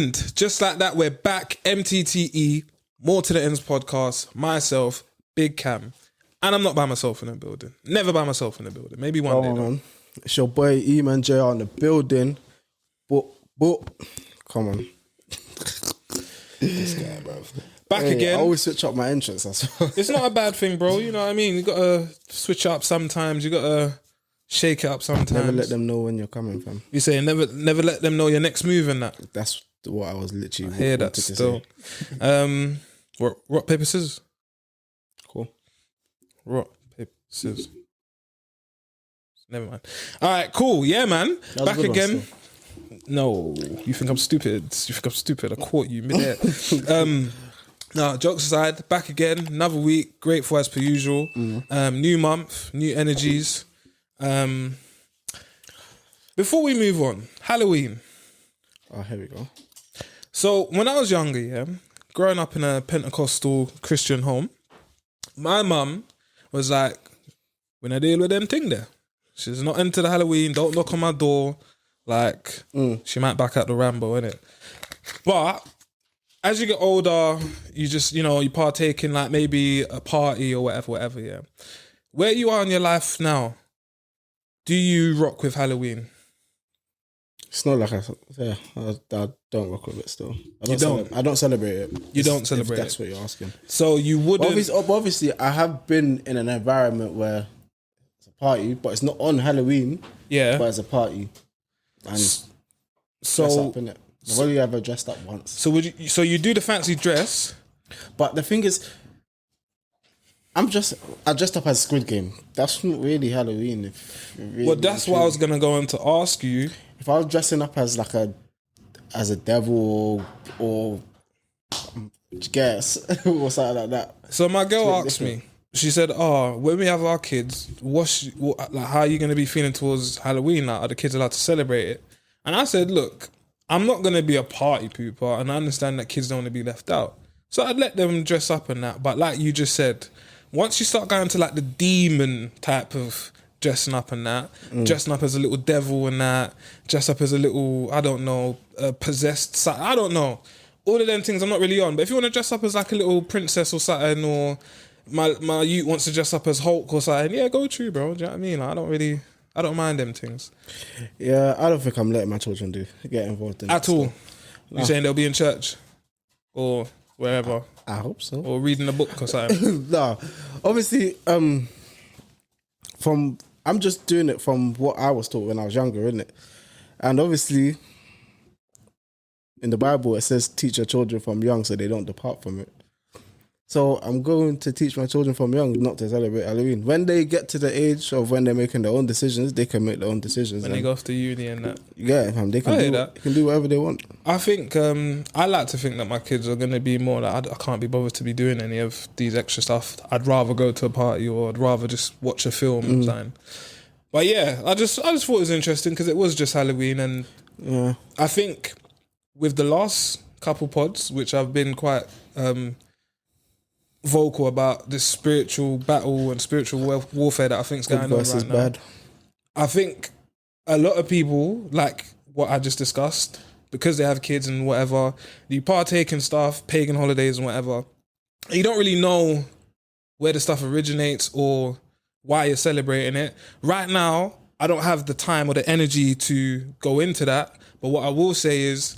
And just like that, we're back. MTTE, More to the Ends podcast. Myself, Big Cam. And I'm not by myself in the building. Never by myself in the building. Maybe one day. Man. It's your boy EmanJR in the building. But, come on. This guy, bro. Back again. I always switch up my entrance. That's well. It's not a bad thing, bro. You know what I mean? You got to switch up sometimes. You got to shake it up sometimes. Never let them know when you're coming, fam. You say never let them know your next move and that. That's what I was literally. I hear that still. Rock, paper, scissors. Cool. Rock, paper, scissors. Never mind. All right, cool. Yeah, man. Back again. No, you think I'm stupid. I caught you midair. No, jokes aside, back again. Another week. Grateful as per usual. New month, new energies. Before we move on, Halloween. Oh, here we go. So when I was younger, yeah, growing up in a Pentecostal Christian home, my mum was like, when I deal with them thing there, she's not into the Halloween, don't knock on my door. Like, she might back out the Rambo, innit? But as you get older, you just, you partake in like maybe a party or whatever, yeah. Where you are in your life now, do you rock with Halloween? It's not like I don't rock with it still. I don't celebrate it. You don't celebrate it? That's what you're asking. So you wouldn't... Obviously, I have been in an environment where it's a party, but it's not on Halloween. Yeah. But it's a party. And so... dress up, innit? I've only ever dressed up once. So you do the fancy dress... But the thing is... I dressed up as Squid Game. That's not really Halloween. That's what I was gonna go on to ask you. If I was dressing up as like a devil or guess or something like that. So my girl asked me. She said, when we have our kids, how are you gonna be feeling towards Halloween? Like, are the kids allowed to celebrate it? And I said, look, I'm not gonna be a party pooper, and I understand that kids don't want to be left out. So I'd let them dress up and that. But like you just said, once you start going to like the demon type of dressing up and that, dressing up as a little devil and that, dress up as a little, I don't know, possessed, I don't know. All of them things I'm not really on. But if you want to dress up as like a little princess or something, or my youth wants to dress up as Hulk or something, yeah, go true, bro. Do you know what I mean? Like, I don't mind them things. Yeah, I don't think I'm letting my children get involved in at all. No. You saying they'll be in church or wherever? I hope so. Or reading a book or something. No, obviously, I'm just doing it from what I was taught when I was younger, isn't it? And obviously, in the Bible, it says teach your children from young so they don't depart from it. So I'm going to teach my children from young not to celebrate Halloween. When they get to the age of when they're making their own decisions, they can make their own decisions. When they go off to uni and that. Yeah, they can do whatever they want. I think, I like to think that my kids are going to be more like, I can't be bothered to be doing any of these extra stuff. I'd rather go to a party or I'd rather just watch a film or something. But yeah, I just thought it was interesting because it was just Halloween. And yeah, I think with the last couple pods, which I've been quite... vocal about this spiritual battle and spiritual warfare that I think is going on right now. Bad. I think a lot of people, like what I just discussed, because they have kids and whatever, you partake in stuff, pagan holidays and whatever, and you don't really know where the stuff originates or why you're celebrating it. Right now, I don't have the time or the energy to go into that, but what I will say is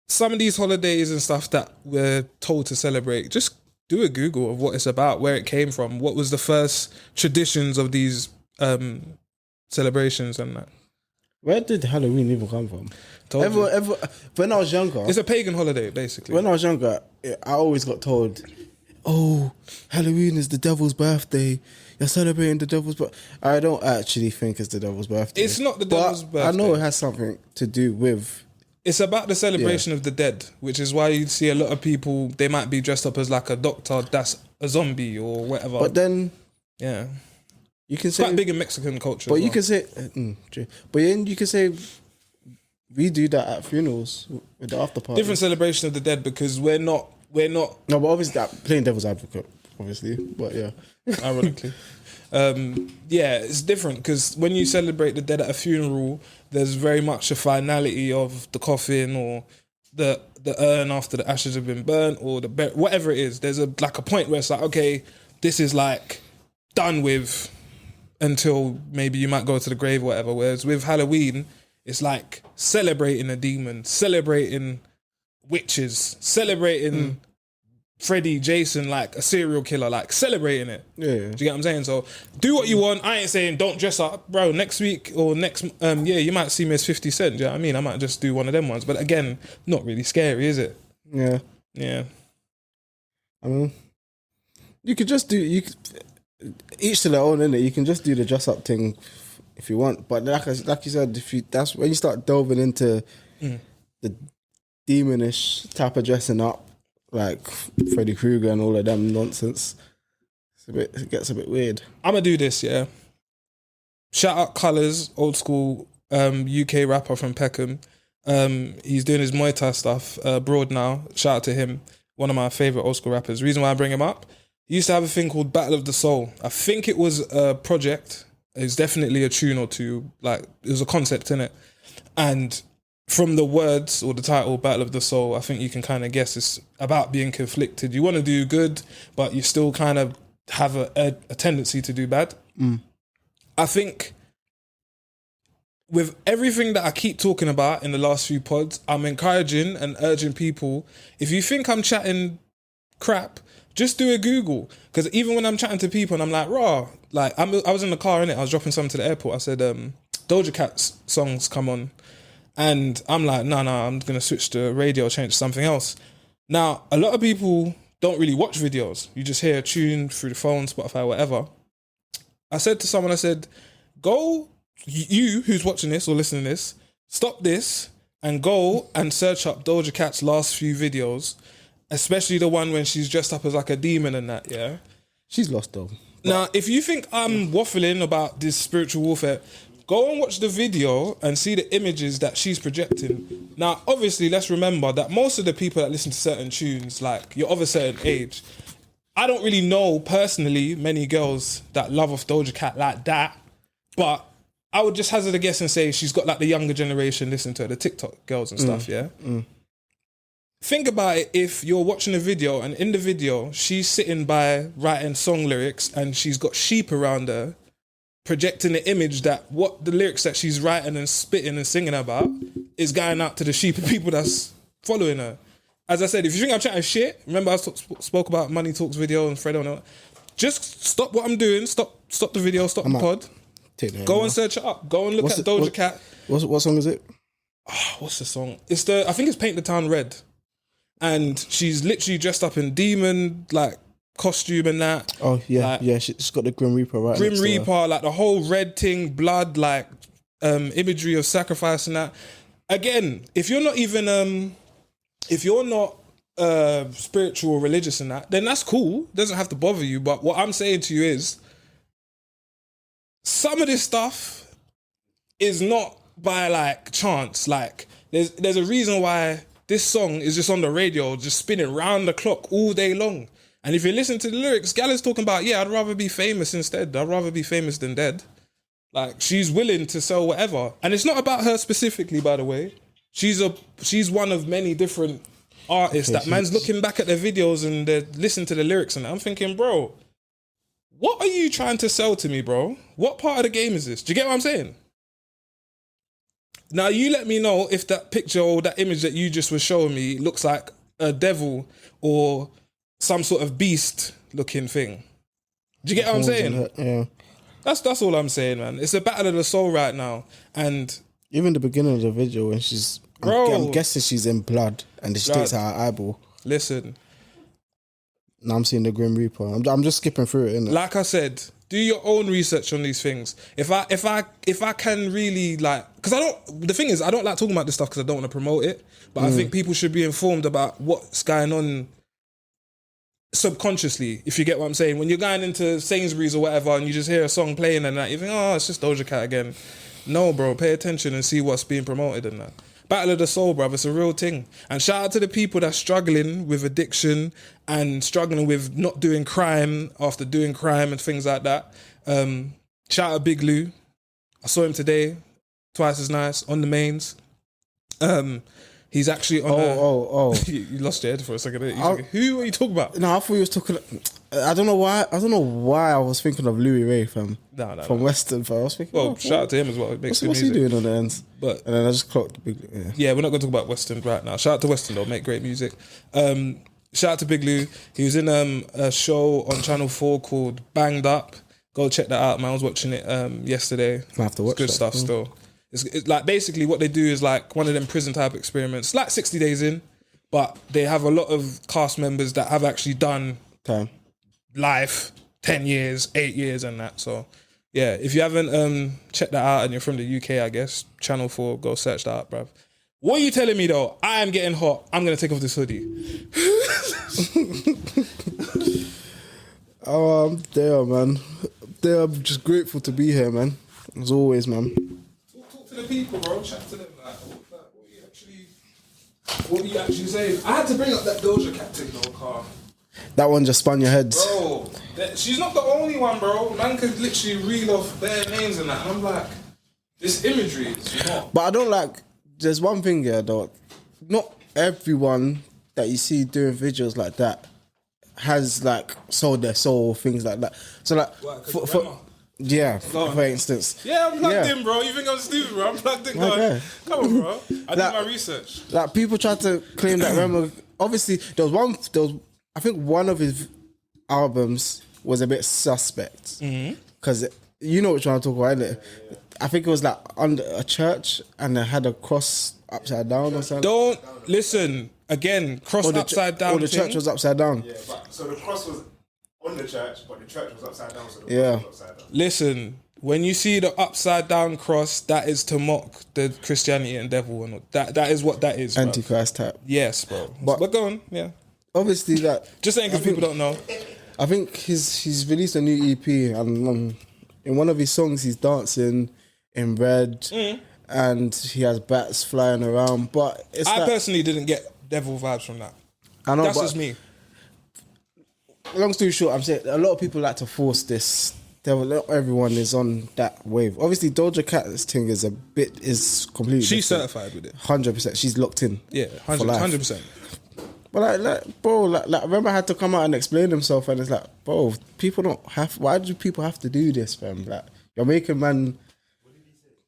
some of these holidays and stuff that we're told to celebrate, just do a Google of what it's about, where it came from, what was the first traditions of these celebrations and that. Where did Halloween even come from? When I was younger... It's a pagan holiday, basically. When I was younger, I always got told, Halloween is the devil's birthday. You're celebrating the devil's birthday. I don't actually think it's the devil's birthday. It's not the devil's birthday. I know it has something to do with... It's about the celebration of the dead, which is why you see a lot of people, they might be dressed up as like a doctor that's a zombie or whatever. But then... Yeah. You can it's say... quite big in Mexican culture. But you can say... But then you can say... We do that at funerals with the after party. Different celebration of the dead because we're not... No, but obviously playing devil's advocate, obviously. But yeah. Ironically. Yeah, it's different because when you celebrate the dead at a funeral, there's very much a finality of the coffin or the urn after the ashes have been burnt, or whatever it is. There's a point where it's like, okay, this is like done with until maybe you might go to the grave or whatever. Whereas with Halloween, it's like celebrating a demon, celebrating witches, celebrating Freddy, Jason, like a serial killer, like celebrating it. Yeah. Do you get what I'm saying? So do what you want. I ain't saying don't dress up, bro. Next week or next, you might see me as 50 Cent. Do you know what I mean? I might just do one of them ones. But again, not really scary, is it? Yeah. Yeah. I mean, you could just do, each to their own, innit? You can just do the dress up thing if you want. But like you said, that's when you start delving into the demonish type of dressing up, like Freddy Krueger and all of them nonsense. It gets a bit weird. I'm gonna do this, yeah. Shout out Colours, old school UK rapper from Peckham. He's doing his Muay Thai stuff abroad now. Shout out to him. One of my favourite old school rappers. Reason why I bring him up, he used to have a thing called Battle of the Soul. I think it was a project. It's definitely a tune or two. Like, it was a concept in it. And from the words or the title, Battle of the Soul, I think you can kind of guess it's about being conflicted. You want to do good, but you still kind of have a tendency to do bad. I think with everything that I keep talking about in the last few pods, I'm encouraging and urging people, if you think I'm chatting crap, just do a Google. Because even when I'm chatting to people and I'm like, raw, like I was in the car, innit? I was dropping something to the airport. I said, Doja Cat's songs come on. And I'm like, no, I'm going to switch the radio, change to something else. Now, a lot of people don't really watch videos. You just hear a tune through the phone, Spotify, whatever. I said to someone, go, you who's watching this or listening to this, stop this and go and search up Doja Cat's last few videos, especially the one when she's dressed up as like a demon and that, yeah? She's lost though. Now, if you think I'm waffling about this spiritual warfare, go and watch the video and see the images that she's projecting. Now, obviously, let's remember that most of the people that listen to certain tunes, like, you're of a certain age. I don't really know, personally, many girls that love off Doja Cat like that, but I would just hazard a guess and say she's got, like, the younger generation listening to her, the TikTok girls and stuff, yeah? Think about it if you're watching a video and in the video, she's sitting by writing song lyrics and she's got sheep around her, projecting the image that what the lyrics that she's writing and spitting and singing about is going out to the sheep of people that's following her. As I said, if you think I'm chatting shit, remember I spoke about Money Talks video and Fredo and all that. Just stop what I'm doing, stop the video, stop the pod. Go and search it up. Go and look at Doja Cat. What song is it? Oh, what's the song? I think it's Paint the Town Red. And she's literally dressed up in demon, like, costume and that. Oh yeah, like, yeah. She's got the Grim Reaper right. Grim Reaper, like the whole red thing, blood, like imagery of sacrifice and that. Again, if you're not even spiritual or religious and that, then that's cool. It doesn't have to bother you. But what I'm saying to you is, some of this stuff is not by like chance. Like there's a reason why this song is just on the radio, just spinning round the clock all day long. And if you listen to the lyrics, Gal is talking about, I'd rather be famous instead. I'd rather be famous than dead. Like, she's willing to sell whatever. And it's not about her specifically, by the way. She's one of many different artists that man's looking back at their videos and they're listening to the lyrics and I'm thinking, bro, what are you trying to sell to me, bro? What part of the game is this? Do you get what I'm saying? Now, you let me know if that picture or that image that you just was showing me looks like a devil or some sort of beast looking thing. Do you get what I'm saying? Yeah. That's all I'm saying, man. It's a battle of the soul right now. And even the beginning of the video when she's I'm guessing she's in blood and she takes out her eyeball. Listen. Now I'm seeing the Grim Reaper. I'm just skipping through it, innit? Like I said, do your own research on these things. If I can really like, because the thing is, I don't like talking about this stuff because I don't want to promote it, but I think people should be informed about what's going on subconsciously, if you get what I'm saying. When you're going into Sainsbury's or whatever and you just hear a song playing and that, you think, oh, it's just Doja Cat again. No, bro, pay attention and see what's being promoted and that. Battle of the soul, bruv, it's a real thing. And shout out to the people that's struggling with addiction and struggling with not doing crime after doing crime and things like that. Shout out Big Lou. I saw him today, twice as nice, on the mains. He's actually on. Oh. You lost your head for a second. Who are you talking about? No, I thought he was talking. I don't know why I was thinking of Louis Ray from Western. Fam. I was thinking. Well, shout out to him as well. He makes what's he doing on the ends? And then I just clocked Big Lou. Yeah, we're not going to talk about Western right now. Shout out to Western though, make great music. Shout out to Big Lou. He was in a show on Channel 4 called Banged Up. Go check that out, man. I was watching it yesterday. I have to watch good that. Stuff still. It's like basically what they do is like one of them prison type experiments, like 60 Days In, but they have a lot of cast members that have actually done time life, 10 years, 8 years and that. So yeah, if you haven't checked that out and you're from the UK, I guess, Channel 4, go search that out, bruv. What are you telling me though? I am getting hot. I'm going to take off this hoodie. Oh, I'm there, man. I'm just grateful to be here, man. As always, man. Talk to the people, bro. Chat to them. Like, what are you actually saying? I had to bring up that Doja Cat thing, though, Carl. That one just spun your head. Bro, she's not the only one, bro. Man could literally read off their names and that. And I'm like, this imagery is not. But I don't like, there's one thing here, though. Not everyone that you see doing videos like that has like sold their soul, things like that. So like, for instance. Yeah, I'm plugged in, bro. You think I'm stupid, bro? I'm plugged in. Okay. Come on, bro. I did my research. Like people try to claim that Rema. Obviously, I think one of his albums was a bit suspect because you know which one I'm talking about, isn't it? I think it was like under a church and it had a cross upside down or something. Don't listen again. Cross upside down. Or the church was upside down. Yeah, but so the cross was on the church, but the church was upside down. So the cross was upside down. Listen, when you see the upside down cross, that is to mock the Christianity and devil, and that is what that is. Antichrist type. Yes, bro. But go on, yeah. Obviously, that just saying because people don't know. I think he's released a new EP, and in one of his songs, he's dancing in red, and he has bats flying around. But I personally didn't get devil vibes from that. I know, that's just me. Long story short, I'm saying a lot of people like to force this. Not everyone is on that wave. Obviously, Doja Cat's thing is completely. She's different. certified with it. 100%. She's locked in. Yeah, 100%. But bro, I remember I had to come out and explain himself, and it's like, bro, people don't have. Why do people have to do this, fam? Like, you're making man.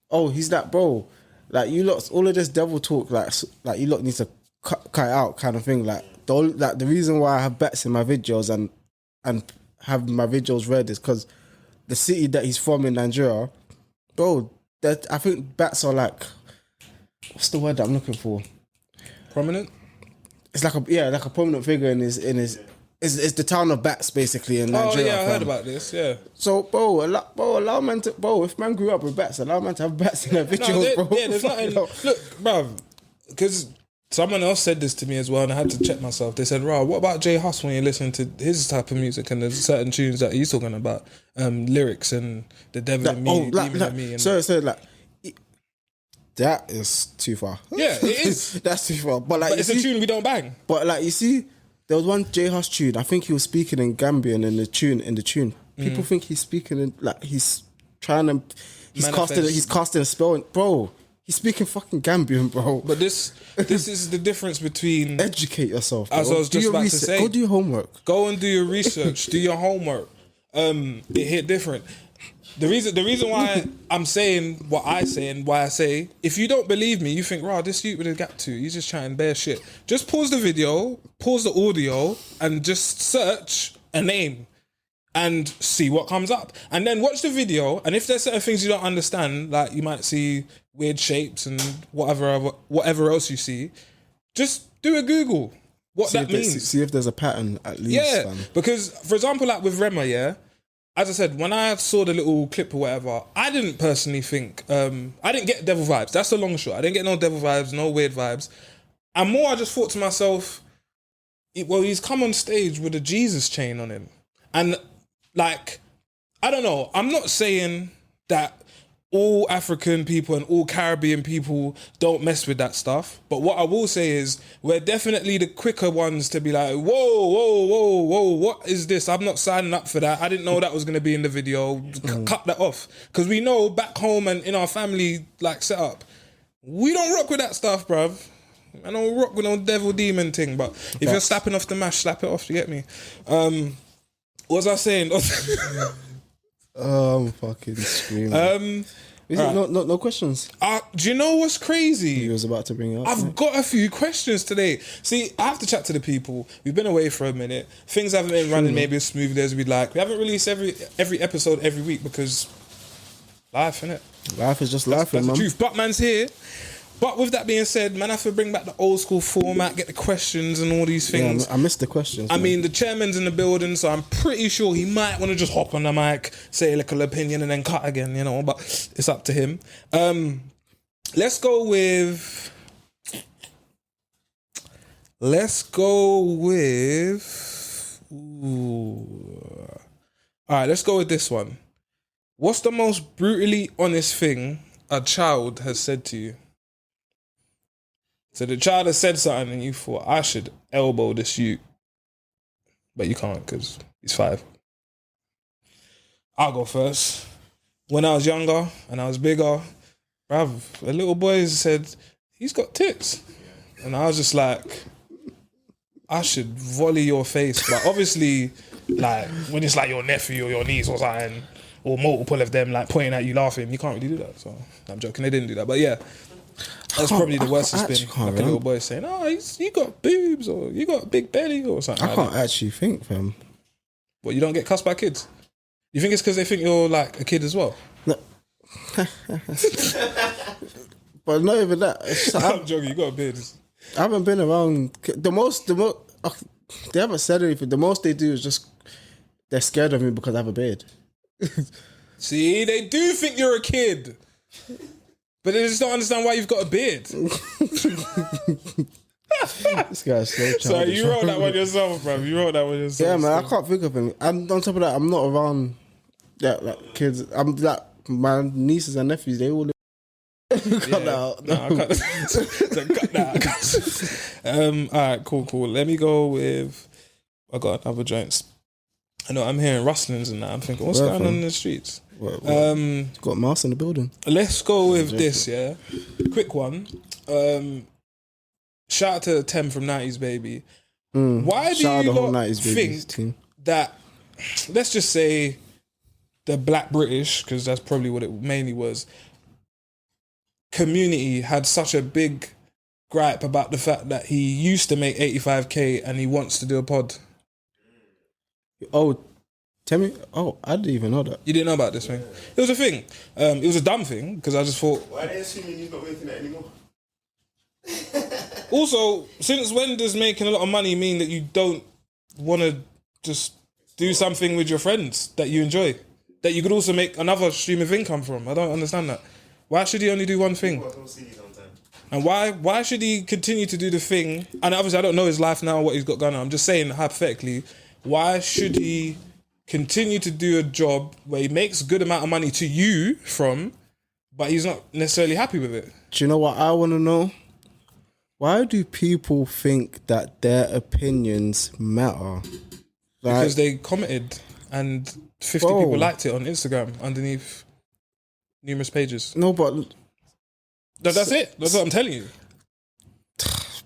Oh, he's that, bro. Like, you lot, all of this devil talk, like you lot need to cut it out, kind of thing. Like the reason why I have bats in my videos and have my videos read is because the city that he's from in Nigeria, bro. That I think bats are like, what's the word that I'm looking for? Prominent. It's like a prominent figure in his. It's the town of bats basically in Nigeria. Oh yeah, I heard about this. Yeah. So allow man to if man grew up with bats, allow man to have bats in their videos, bro. Yeah, there's nothing. Look, bruv, because someone else said this to me as well, and I had to check myself. They said, "Rah, what about Jay Huss when you're listening to his type of music and there's certain tunes that he's talking about, lyrics and the devil in me, demon in me." And so that is too far. Yeah, it is. That's too far. But it's a tune we don't bang. But you see, there was one J Huss tune. I think he was speaking in Gambian in the tune. People think he's speaking in he's trying to. He's casting a spell, bro. He's speaking fucking Gambian, bro. But this is the difference between educate yourself. Bro. As I was just about to say, go do your homework. Go and do your research. Do your homework. It hit different. The reason why I'm saying what I say and why I say, if you don't believe me, you think, "Rah, this youth with a gap too. He's just chatting bare shit." Just pause the video, pause the audio, and just search a name and see what comes up. And then watch the video. And if there's certain things you don't understand, like you might see weird shapes and whatever else you see, just do a Google. What that means. See if there's a pattern at least. Yeah, because for example, like with Rema, yeah. As I said, when I saw the little clip or whatever, I didn't personally think, I didn't get devil vibes. That's the long shot. I didn't get no devil vibes, no weird vibes. And more, I just thought to myself, he's come on stage with a Jesus chain on him. And like, I don't know. I'm not saying that all African people and all Caribbean people don't mess with that stuff. But what I will say is we're definitely the quicker ones to be like, whoa, what is this? I'm not signing up for that. I didn't know that was going to be in the video. Cut that off. Because we know back home and in our family like setup, we don't rock with that stuff, bruv. I don't rock with no devil demon thing. But if you're slapping off the mash, slap it off. You get me? What was I saying? I'm fucking screaming. Is it no questions? Do you know what's crazy? You was about to bring up. I've got a few questions today. See, I have to chat to the people. We've been away for a minute. Things haven't been running maybe as smoothly as we'd like. We haven't released every episode every week because life, innit? Life is just life, That's man. the truth. But man's here. But with that being said, man, I have to bring back the old school format, get the questions and all these things. Yeah, I missed the questions. I mean, the chairman's in the building, so I'm pretty sure he might want to just hop on the mic, say a little opinion, and then cut again, you know. But it's up to him. Let's go with. Ooh. All right, let's go with this one. What's the most brutally honest thing a child has said to you? So the child has said something and you thought, I should elbow this youth. But you can't because he's 5. I'll go first. When I was younger and I was bigger, bruv, a little boy said, he's got tits. And I was just like, I should volley your face. But obviously, like, when it's like your nephew or your niece or something, or multiple of them like pointing at you laughing, you can't really do that. So I'm joking, they didn't do that. But yeah. That's probably the worst it's been. Like a little boy saying, "Oh, you got boobs, or you got a big belly, or something." I can't actually think, fam. What, you don't get cussed by kids? You think it's because they think you're like a kid as well? No. But not even that. I'm joking. You got a beard. I haven't been around. The most. They haven't said anything. The most they do is just they're scared of me because I have a beard. See, they do think you're a kid. But they just don't understand why you've got a beard. This guy's so childish. So you wrote that one yourself, bro. You wrote that one yourself. Yeah, man, I can't think of him. And on top of that, I'm not around like kids. I'm like my nieces and nephews. They all cut that out. No, I can't. So cut that. All right, cool. Let me go with. I got another joint. I know I'm hearing rustlings and that. I'm thinking, what's going on in the streets? What? Got a mouse in the building. Let's go with this, yeah. Quick one. Shout out to Tem from 90s Baby. Why do you lot think that, let's just say, the Black British, because that's probably what it mainly was, community had such a big gripe about the fact that he used to make 85k and he wants to do a pod? Oh, tell me. Oh, I didn't even know that. You didn't know about this thing? It was a thing. It was a dumb thing because I just thought. Why are they assuming he's not making it anymore? Also, since when does making a lot of money mean that you don't want to just do something with your friends that you enjoy? That you could also make another stream of income from? I don't understand that. Why should he only do one thing? And why should he continue to do the thing? And obviously I don't know his life now, what he's got going on. I'm just saying hypothetically, why should he continue to do a job where he makes a good amount of money to you from, but he's not necessarily happy with it? Do you know what I want to know? Why do people think that their opinions matter? Because they commented and 50 people liked it on Instagram underneath numerous pages. No, but... That's it. That's what I'm telling you.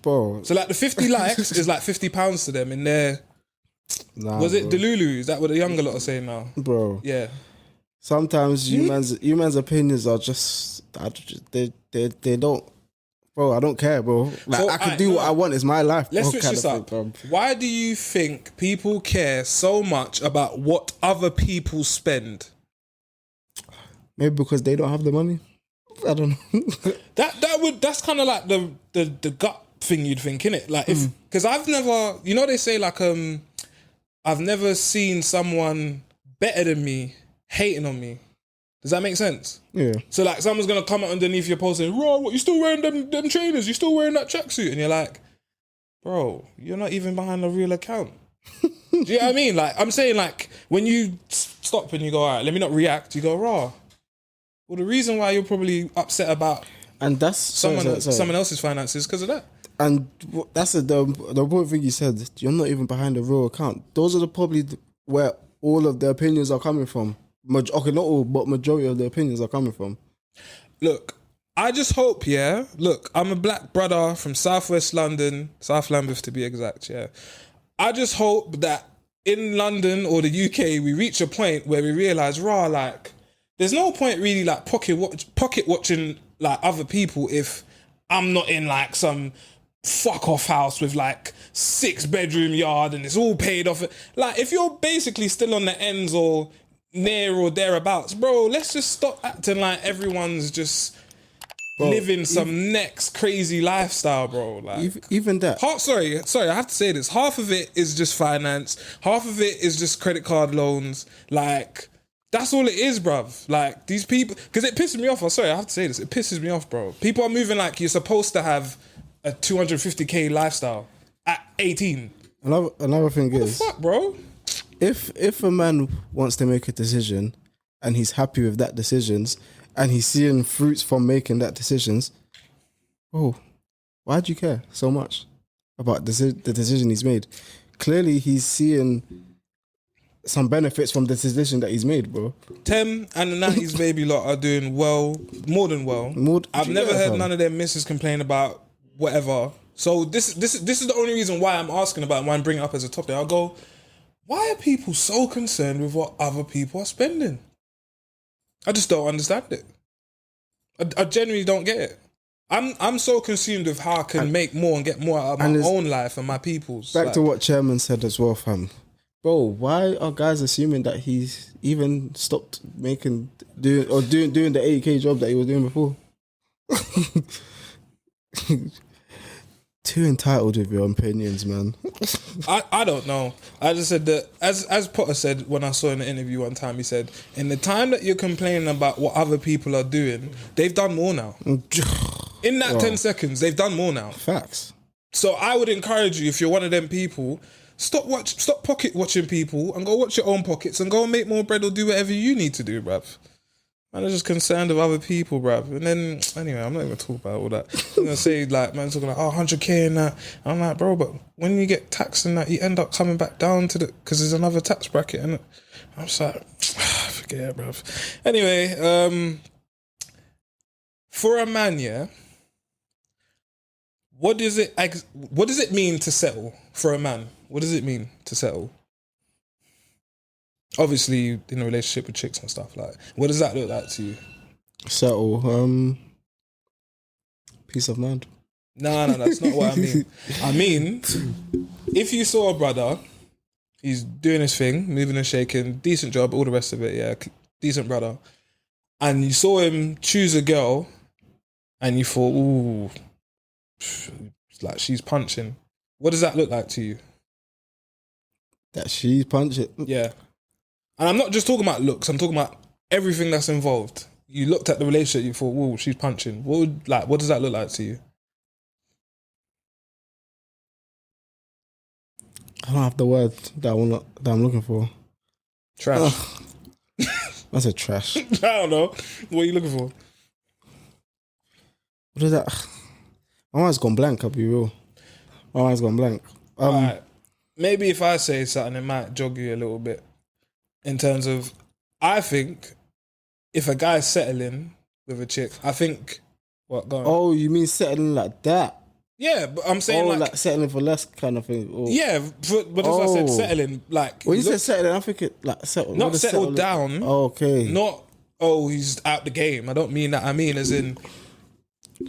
Bro. So like the 50 likes is like £50 to them in their... Nah, was it bro. Delulu? Is that what the younger lot are saying now? Bro. Yeah. Sometimes you man's opinions are just... They don't... Bro, I don't care, bro. Like, So, I can do what I want. It's my life. Let's bro, switch this up. Thing, Why do you think people care so much about what other people spend? Maybe because they don't have the money. I don't know. That's kind of like the gut thing you'd think, innit? Like if because I've never, you know, they say like I've never seen someone better than me hating on me. Does that make sense? Yeah. So like someone's gonna comment underneath your post saying, "Bro, what you still wearing them trainers? You still wearing that tracksuit?" And you're like, "Bro, you're not even behind a real account." Do you know what I mean? Like I'm saying, like when you stop and you go, "All right, let me not react," you go, "Raw." Well, the reason why you're probably upset about and that's someone else's finances because of that. And that's the important thing you said. You're not even behind a real account. Those are probably where all of the opinions are coming from. Okay, not all, but majority of the opinions are coming from. Look, I just hope, yeah. Look, I'm a black brother from Southwest London, South Lambeth to be exact, yeah. I just hope that in London or the UK, we reach a point where we realise, like, there's no point really like pocket watching like other people if I'm not in like some fuck off house with like 6-bedroom yard and it's all paid off. Like, if you're basically still on the ends or near or thereabouts, bro, let's just stop acting like everyone's just living some next crazy lifestyle, bro. Like, even that. Sorry, I have to say this. Half of it is just finance. Half of it is just credit card loans. Like, that's all it is, bruv. Like, these people, because it pisses me off. I have to say this. It pisses me off, bro. People are moving like you're supposed to have a 250k lifestyle at 18. Another thing is, what the fuck, bro? If a man wants to make a decision and he's happy with that decisions and he's seeing fruits from making that decisions, why do you care so much about the decision he's made? Clearly, he's seeing some benefits from the decision that he's made, bro. Tem and the 90s baby lot are doing well, more than well. I've never heard none of their missus complain about whatever. So this is the only reason why I'm asking about it, why I'm bringing it up as a topic. I'll go, why are people so concerned with what other people are spending? I just don't understand it. I genuinely don't get it. I'm so consumed with how I can make more and get more out of my own life and my people's. Back to what Chairman said as well, fam. Bro, why are guys assuming that he's even stopped doing the 80k job that he was doing before? Too entitled with your opinions, man. I don't know. I just said that, as Potter said when I saw in the interview one time, he said, in the time that you're complaining about what other people are doing, they've done more now. In that 10 seconds, they've done more now. Facts. So I would encourage you, if you're one of them people, stop pocket watching people and go watch your own pockets and go and make more bread or do whatever you need to do, bruv. Man, I'm just concerned of other people, bruv. And then, anyway, I'm not even going to talk about all that. I'm going to say, like, man's talking like, 100k and that. I'm like, bro, but when you get taxed and that, you end up coming back down to because there's another tax bracket. And I'm just like, forget it, bruv. Anyway, for a man, yeah, what does it mean to settle for a man? What does it mean to settle? Obviously, in a relationship with chicks and stuff, like, what does that look like to you? Settle, peace of mind. No, that's not what I mean. I mean, if you saw a brother, he's doing his thing, moving and shaking, decent job, all the rest of it, yeah, decent brother, and you saw him choose a girl, and you thought, ooh, like, she's punching. What does that look like to you? That she's punching? Yeah. And I'm not just talking about looks, I'm talking about everything that's involved. You looked at the relationship, you thought, whoa, she's punching. What does that look like to you? I don't have the word that I'm looking for. Trash. That's a trash. I don't know. What are you looking for? What is that? My mind's gone blank, I'll be real. My mind's gone blank. Right. Maybe if I say something, it might jog you a little bit. In terms of, I think if a guy's settling with a chick, I think, what, go on. Oh, you mean settling like that? Yeah, but I'm saying like settling for less kind of thing. Or... Yeah, but that's why I said settling. Like, when you said settling, I think it like settle. Not settled down. Oh, okay. Not, he's out the game. I don't mean that. I mean as in,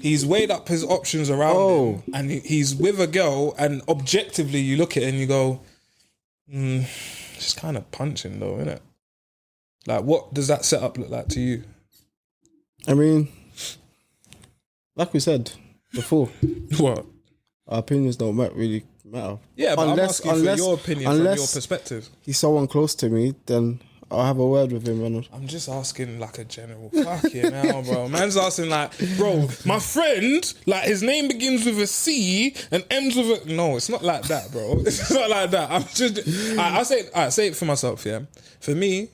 he's weighed up his options around him, and he's with a girl, and objectively you look at it and you go, she's kind of punching though, isn't it? Like, what does that setup look like to you? I mean, like we said before, what? Our opinions don't really matter. Yeah, but I'm asking for your opinion from your perspective. He's someone close to me, then I'll have a word with him. And I'm just asking like a general. Fuck it now, bro. Man's asking like, bro, my friend, like his name begins with a C and ends with a... No, it's not like that, bro. It's not like that. I'm just... I say it for myself, yeah. For me,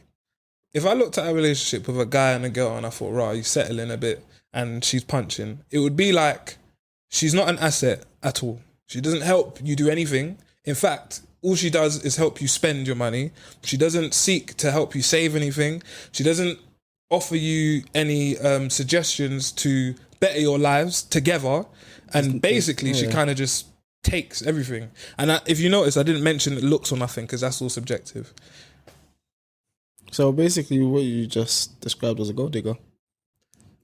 if I looked at a relationship with a guy and a girl and I thought, right, you settling a bit and she's punching, it would be like, she's not an asset at all. She doesn't help you do anything. In fact, all she does is help you spend your money. She doesn't seek to help you save anything. She doesn't offer you any suggestions to better your lives together. And basically, she kind of just takes everything. And if you notice, I didn't mention looks or nothing because that's all subjective. So basically, what you just described as a gold digger,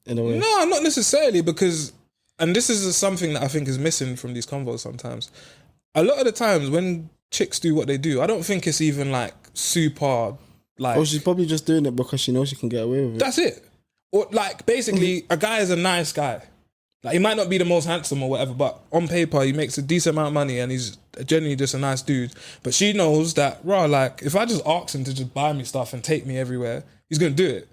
in a way. No, not necessarily, because, and this is something that I think is missing from these convos sometimes. A lot of the times when chicks do what they do, I don't think it's even like super like. Oh, she's probably just doing it because she knows she can get away with it. That's it. Or like basically, a guy is a nice guy. Like he might not be the most handsome or whatever, but on paper he makes a decent amount of money and he's genuinely just a nice dude. But she knows that, like if I just ask him to just buy me stuff and take me everywhere, he's gonna do it.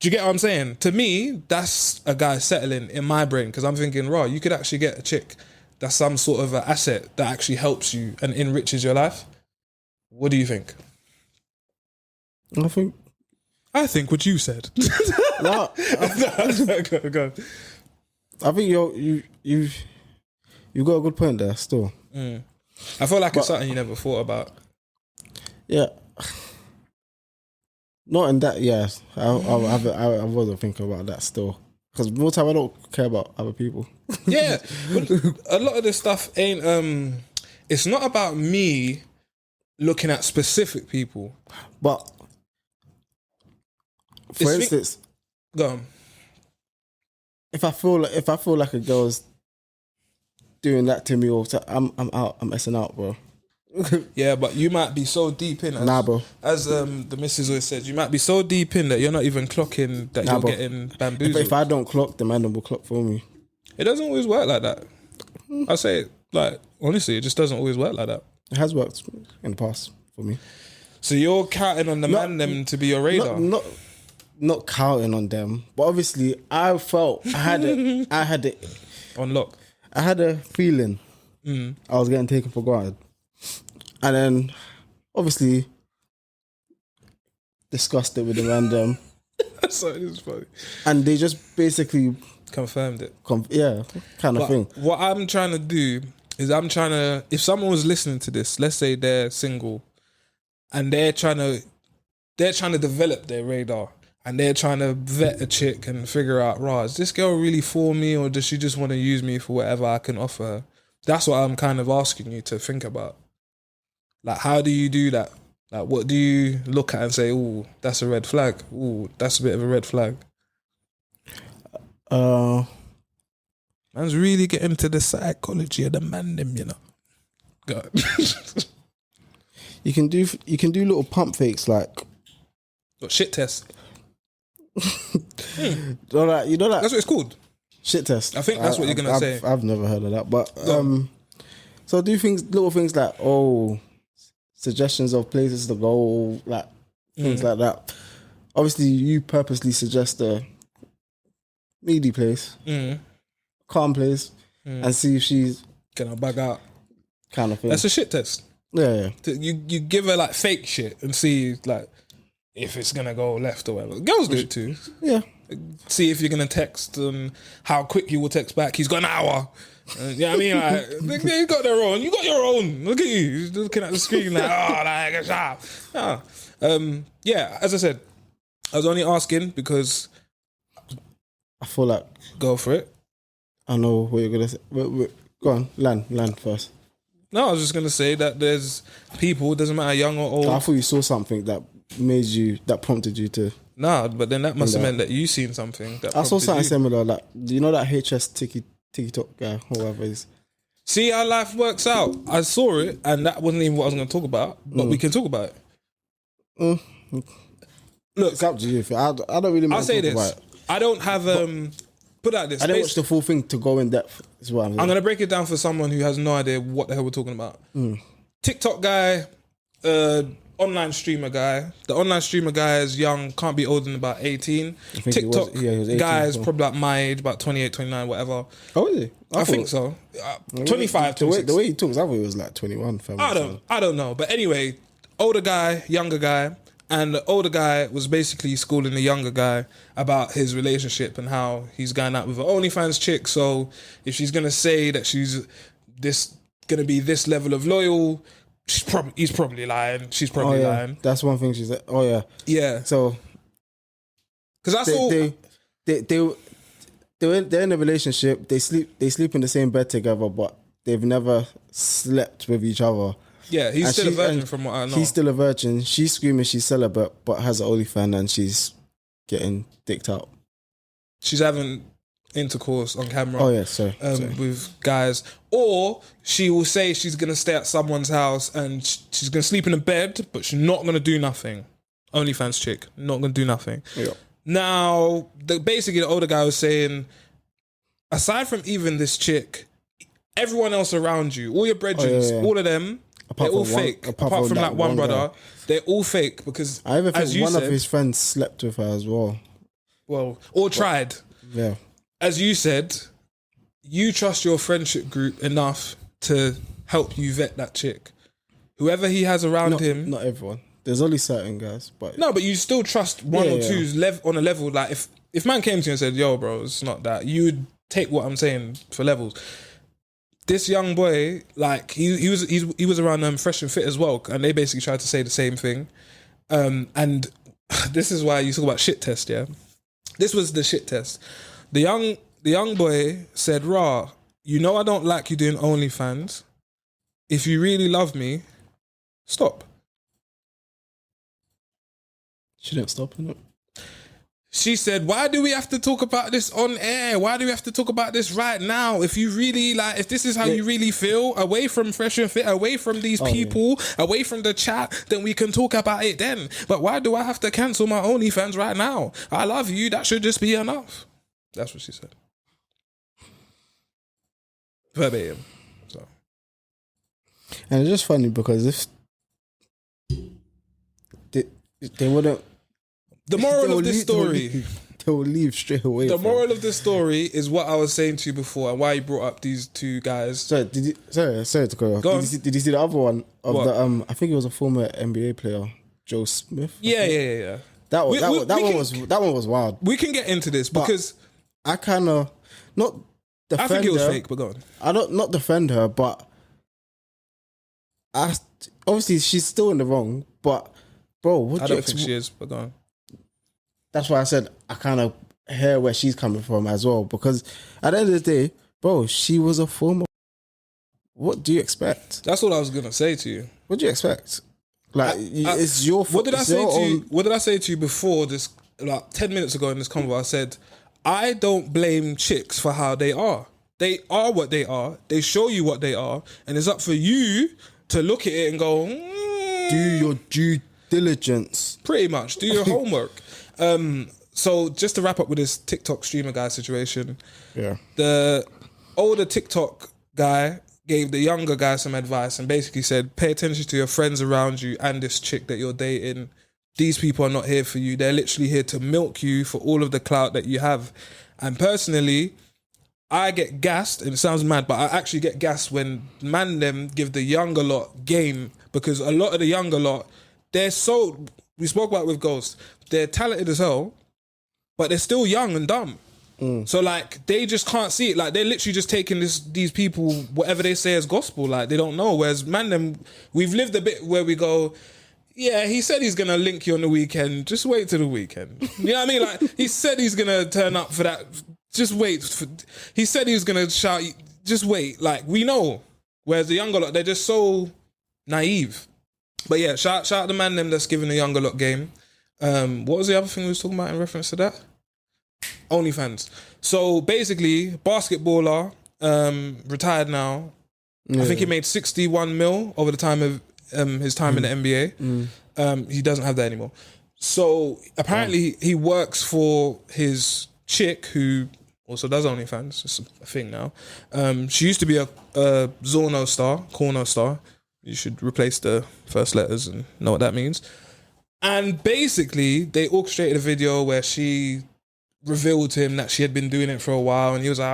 Do you get what I'm saying? To me, that's a guy settling in my brain because I'm thinking, you could actually get a chick that's some sort of an asset that actually helps you and enriches your life. What do you think? I think what you said. No, Go. I think you've got a good point there still. I feel like it's something you never thought about. Yeah. Not in that, yes. I wasn't thinking about that still. Because more time I don't care about other people. Yeah. But a lot of this stuff ain't, it's not about me looking at specific people. But, for instance, go on. If I feel like a girl's doing that to me all the time, I'm out. I'm messing out, bro. Yeah, but you might be so deep in. Bro. As the missus always says, you might be so deep in that you're not even clocking that you're bro. getting bamboozled. If I don't clock, the man will clock for me. It doesn't always work like that. I say it, like, honestly, it just doesn't always work like that. It has worked in the past for me. So you're counting on the Mandem to be your radar? Not counting on them, but obviously I felt I had it on lock. I had a feeling I was getting taken for granted, and then obviously discussed it with the Mandem. So it is funny, and they just basically confirmed it. Kind of thing. What I'm trying to do is if someone was listening to this, let's say they're single, and they're trying to develop their radar. And they're trying to vet a chick and figure out, is this girl really for me or does she just want to use me for whatever I can offer her? That's what I'm kind of asking you to think about. Like, how do you do that? Like, what do you look at and say, ooh, that's a red flag. Ooh, that's a bit of a red flag. Man's really getting to the psychology of the Mandem, you know. God. You can do little pump fakes like shit test. You know that that's what it's called. Shit test. I think that's what you're gonna say. I've never heard of that, but so do little things like suggestions of places to go, like things like that. Obviously, you purposely suggest a meaty place, calm place, and see if she's gonna bug out, kind of thing. That's a shit test. Yeah. You give her like fake shit and see like if it's gonna go left or whatever. Girls do it too. Yeah. See if you're gonna text and how quick you will text back. He's got an hour. You know what I mean? Like, they got their own. You got your own. Look at you. You're looking at the screen like, a shot. Yeah, as I said, I was only asking because I feel like go for it. I know what you're gonna say. Wait. Go on, land first. No, I was just gonna say that there's people, doesn't matter young or old. I thought you saw something that prompted you to. Nah, but then that must have meant that you seen something. I saw something similar. Like, do you know that TikTok guy, whoever it is? See how life works out. I saw it, and that wasn't even what I was going to talk about. But we can talk about it. Look, it's up to you. I don't really. I'll say this. I don't have put out this. I didn't watch the full thing to go in depth. Is what I'm going to break it down for someone who has no idea what the hell we're talking about. TikTok guy, online streamer guy. The online streamer guy is young, can't be older than about 18. TikTok he was 18, guy is probably like my age, about 28, 29, whatever. Oh, is he? I think so. 25, 26. The way he talks, I thought he was like 21. I don't know. But anyway, older guy, younger guy. And the older guy was basically schooling the younger guy about his relationship and how he's going out with an OnlyFans chick. So if she's going to say that she's going to be this level of loyal, he's probably lying. She's probably lying. That's one thing she said. Oh, yeah. Yeah. So, because that's all. they're in a relationship. They sleep in the same bed together, but they've never slept with each other. Yeah, he's still a virgin from what I know. He's still a virgin. She's screaming she's celibate, but has an OnlyFans and she's getting dicked out. She's having intercourse on camera. Oh yeah, sorry. With guys, or she will say she's gonna stay at someone's house and she's gonna sleep in a bed, but she's not gonna do nothing. OnlyFans chick, not gonna do nothing. Yeah. Now, basically, the older guy was saying, aside from even this chick, everyone else around you, all your brethren, all of them, they're all fake. Apart from that one brother, guy. They're all fake because I even think one of his friends slept with her as well. Well, or tried. Yeah. As you said, you trust your friendship group enough to help you vet that chick. Whoever he has around him. Not everyone. There's only certain guys, but no, but you still trust one or two's on a level. Like if man came to you and said, "Yo, bro, it's not that," you would take what I'm saying for levels. This young boy, like he was around Fresh and Fit as well, and they basically tried to say the same thing. And this is why you talk about shit test. Yeah, this was the shit test. The young boy said, "Rah, you know I don't like you doing OnlyFans. If you really love me, stop." She didn't stop, innit? She said, why do we have to talk about this on air? Why do we have to talk about this right now? If you really like, if this is how you really feel, away from Fresh and Fit, away from these people, away from the chat, then we can talk about it then. But why do I have to cancel my OnlyFans right now? I love you. That should just be enough. That's what she said. Verbatim. So. And it's just funny because if they wouldn't. The moral of this story. They will leave straight away. The moral of this story is what I was saying to you before and why you brought up these two guys. Sorry to go off. Did you see the other one of what? I think it was a former NBA player, Joe Smith. Yeah. That one was wild. We can get into this because I kind of not defend her. I think it was fake, but go on. I don't not defend her, but obviously she's still in the wrong. But bro, I don't think she is, but go on. That's why I said I kind of hear where she's coming from as well. Because at the end of the day, bro, she was a former. What do you expect? That's what I was gonna say to you. What do you expect? Like, it's your fault. What did I say to you? What did I say to you before this? Like 10 minutes ago in this convo, I said I don't blame chicks for how they are. They are what they are. They show you what they are, and it's up for you to look at it and go, do your due diligence. Pretty much, do your homework. So just to wrap up with this TikTok streamer guy situation, the older TikTok guy gave the younger guy some advice and basically said, pay attention to your friends around you and this chick that you're dating. These people are not here for you. They're literally here to milk you for all of the clout that you have. And personally, I get gassed, and it sounds mad, but I actually get gassed when Mandem give the younger lot game, because a lot of the younger lot, they're so, we spoke about it with Ghost, they're talented as hell, but they're still young and dumb. So like, they just can't see it. Like, they're literally just taking these people, whatever they say as gospel, like they don't know. Whereas Mandem, we've lived a bit where we go, yeah, he said he's gonna link you on the weekend. Just wait till the weekend. You know what I mean? Like, he said he's gonna turn up for that. Just wait. He said he was gonna shout. Just wait. Like, we know. Whereas the younger lot, they're just so naive. But yeah, shout out the man them that's giving the younger lot game. What was the other thing we was talking about in reference to that? OnlyFans. So basically, basketballer, retired now. Yeah. I think he made 61 mil over the time of his time in the NBA. He doesn't have that anymore. So apparently he works for his chick who also does OnlyFans. It's a thing now. She used to be a Zorno star, Corno star. You should replace the first letters and know what that means. And basically, they orchestrated a video where she revealed to him that she had been doing it for a while, and he was like,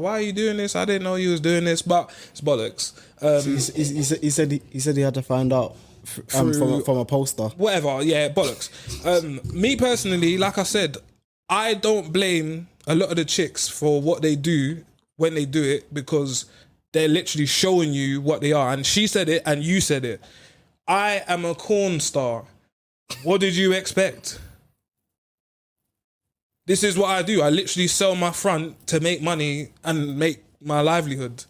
why are you doing this? I didn't know you was doing this, but it's bollocks. So he said he had to find out from a poster. Whatever, yeah, bollocks. Me personally, like I said, I don't blame a lot of the chicks for what they do when they do it, because they're literally showing you what they are. And she said it and you said it. I am a corn star. What did you expect? This is what I do. I literally sell my front to make money and make my livelihood.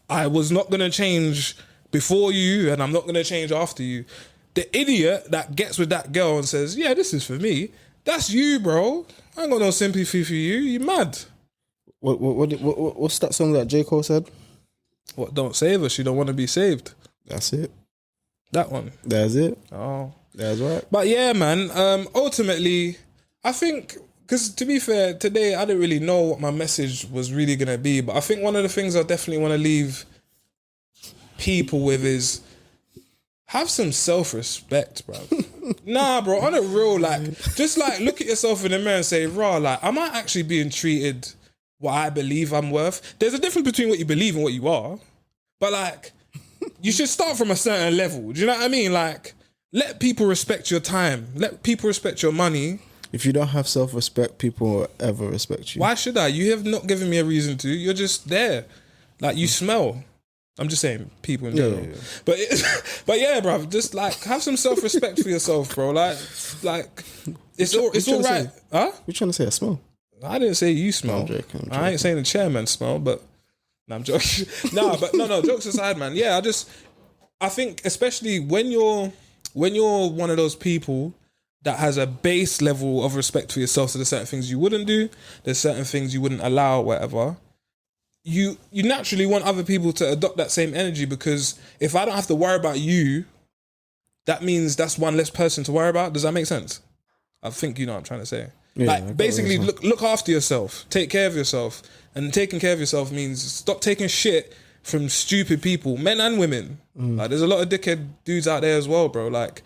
I was not going to change before you, and I'm not going to change after you. The idiot that gets with that girl and says, yeah, this is for me, that's you, bro. I ain't got no sympathy for you. You mad. What's that song that J. Cole said? What, don't save her? She don't want to be saved. That's it. That one. That's it. Oh. That's right. But yeah, man, ultimately, I think, because to be fair, today I didn't really know what my message was really going to be, but I think one of the things I definitely want to leave people with is have some self-respect, bro. Nah, bro, on a real, like, just like look at yourself in the mirror and say, raw, like, am I actually being treated what I believe I'm worth? There's a difference between what you believe and what you are, but like, you should start from a certain level. Do you know what I mean? Like, let people respect your time. Let people respect your money. If you don't have self-respect, people will ever respect you. Why should I? You have not given me a reason to. You're just there. Like, you smell. I'm just saying, people in general. Yeah. But yeah, bro, just like have some self-respect for yourself, bro. Like it's all right. Huh? You're trying to say I smell? I didn't say you smell. I'm joking. I ain't saying the chairman smell, but I'm joking. No, jokes aside, man. Yeah, I think especially when you're one of those people that has a base level of respect for yourself, so there's certain things you wouldn't do, there's certain things you wouldn't allow, whatever. You naturally want other people to adopt that same energy, because if I don't have to worry about you, that means that's one less person to worry about. Does that make sense? I think you know what I'm trying to say. Yeah, like, basically, look after yourself. Take care of yourself. And taking care of yourself means stop taking shit from stupid people, men and women. Like, there's a lot of dickhead dudes out there as well, bro. Like,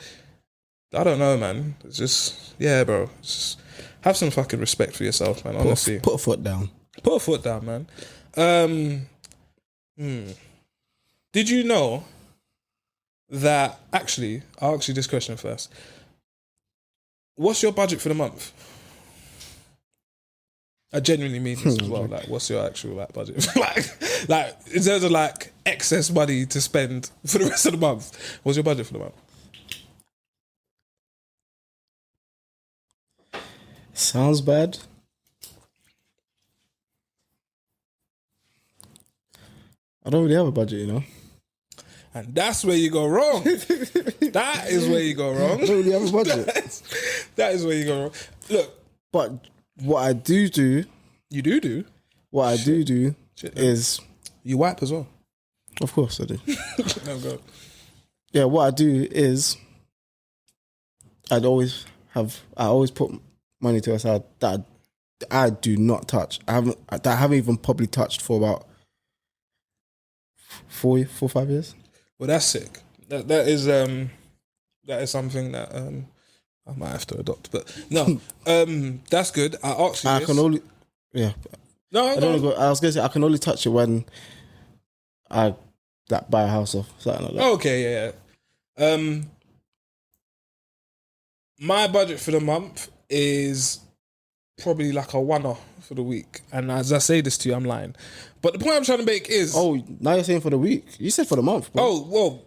I don't know, man. It's just, yeah, bro. Just have some fucking respect for yourself, man, honestly. Put a foot down. Put a foot down, man. Did you know that, actually, I'll ask you this question first. What's your budget for the month? I genuinely mean this as well. Like, what's your actual budget? like in terms of like excess money to spend for the rest of the month. What's your budget for the month? Sounds bad. I don't really have a budget, you know. And that's where you go wrong. That is where you go wrong. I don't really have a budget. That is where you go wrong. Look. But what I do... You do? What I do is... You wipe as well? Of course I do. No, go. Yeah, what I do is... I always put money to a side that I do not touch. I haven't even probably touched for about 4 or 5 years. Well, that's sick. That is something that I might have to adopt. But no, that's good. I asked you. I can only No, I was gonna say I can only touch it when I buy a house or something like that. Okay, yeah. My budget for the month is probably like a one for the week. And as I say this to you, I'm lying. But the point I'm trying to make is... Oh, now you're saying for the week. You said for the month, bro. Oh, well,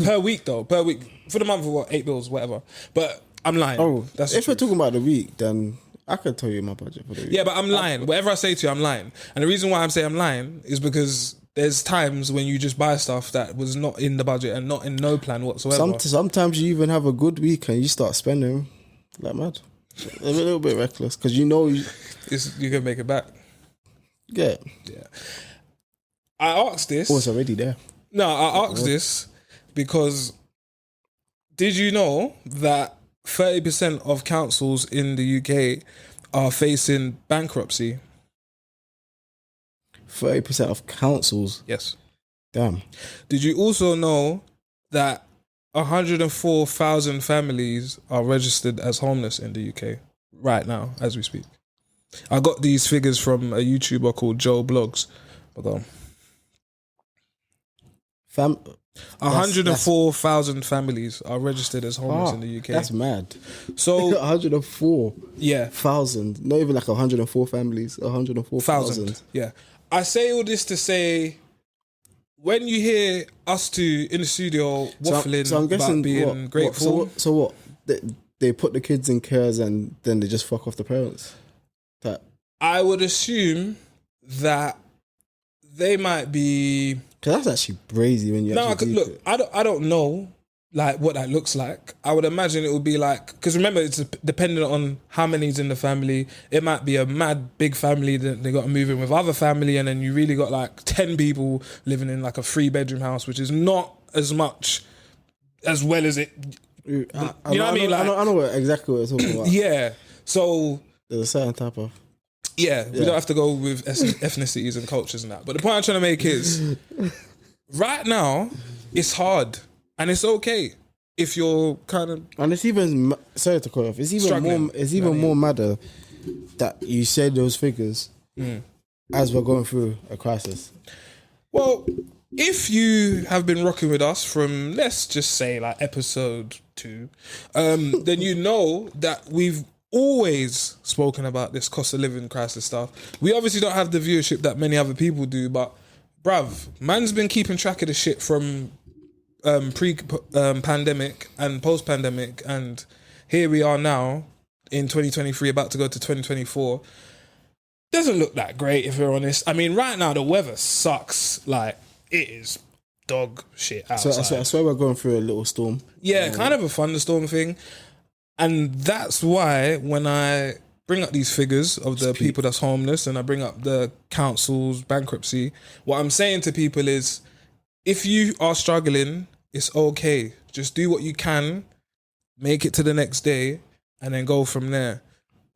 per week though. Per week. For the month, what, 8 bills, whatever. But I'm lying. Oh, if we're talking about the week, then I can tell you my budget for the week. Yeah, but I'm lying. Whatever I say to you, I'm lying. And the reason why I'm saying I'm lying is because there's times when you just buy stuff that was not in the budget and not in no plan whatsoever. Sometimes you even have a good week and you start spending like mad. A little bit reckless because you know you can make it back. Yeah. I asked this. Oh, it's already there. No, I asked this because did you know that 30% of councils in the UK are facing bankruptcy? 30% of councils? Yes. Damn. Did you also know that 104,000 families are registered as homeless in the UK right now as we speak? I got these figures from a YouTuber called Joe Blogs. But go on. 104,000 families are registered as homeless in the UK. That's mad. So 104,000, not even like 104 families, 104,000. Yeah. I say all this to say, when you hear us two in the studio waffling so I'm guessing about being grateful. So what? They put the kids in cares and then they just fuck off the parents? That I would assume that they might be. Because that's actually brazy when you actually look, it. I don't know like what that looks like. I would imagine it would be like, because remember, it's dependent on how many's in the family. It might be a mad big family that they got to move in with other family, and then you really got like 10 people living in like a 3-bedroom house, which is not as much as well as it. You know what I mean? I know exactly what you're talking about. Yeah. So there's a certain type of. Yeah, we don't have to go with ethnicities and cultures and that. But the point I'm trying to make is, right now, it's hard. And it's okay if you're kind of... And it's even... Sorry to cut off. It's even more madder that you said those figures as we're going through a crisis. Well, if you have been rocking with us from, let's just say, like episode 2, then you know that we've always spoken about this cost of living crisis stuff. We obviously don't have the viewership that many other people do, but bruv, man's been keeping track of the shit from pre-pandemic and post-pandemic, and here we are now in 2023, about to go to 2024. Doesn't look that great, if you're honest. I mean, right now the weather sucks. Like, it is dog shit outside. So I swear we're going through a little storm. Yeah, kind of a thunderstorm thing. And that's why when I bring up these figures of the people that's homeless and I bring up the council's bankruptcy, what I'm saying to people is, if you are struggling, it's okay. Just do what you can, make it to the next day, and then go from there.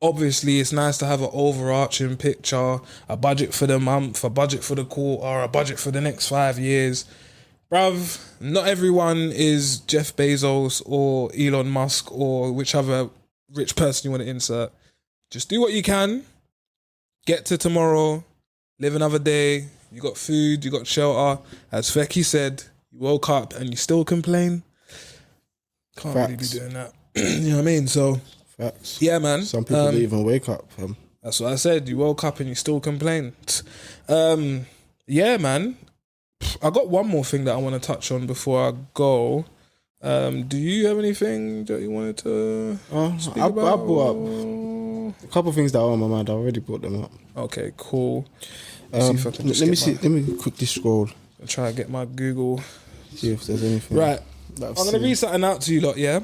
Obviously, it's nice to have an overarching picture, a budget for the month, a budget for the quarter, a budget for the next 5 years. Bruv, not everyone is Jeff Bezos or Elon Musk or whichever rich person you want to insert. Just do what you can, get to tomorrow, live another day. You got food, you got shelter. As Fecky said, you woke up and you still complain. Can't really be doing that. You know what I mean? So, facts. Yeah, man. Some people don't even wake up. That's what I said. You woke up and you still complain. Yeah, man. I got one more thing that I want to touch on before I go. Do you have anything that you wanted to speak about? I brought up a couple of things that are on my mind. I already brought them up. Okay, cool. Let me quickly scroll. I'll try to get my Google. See if there's anything. Right. I'm going to read something out to you lot, yeah?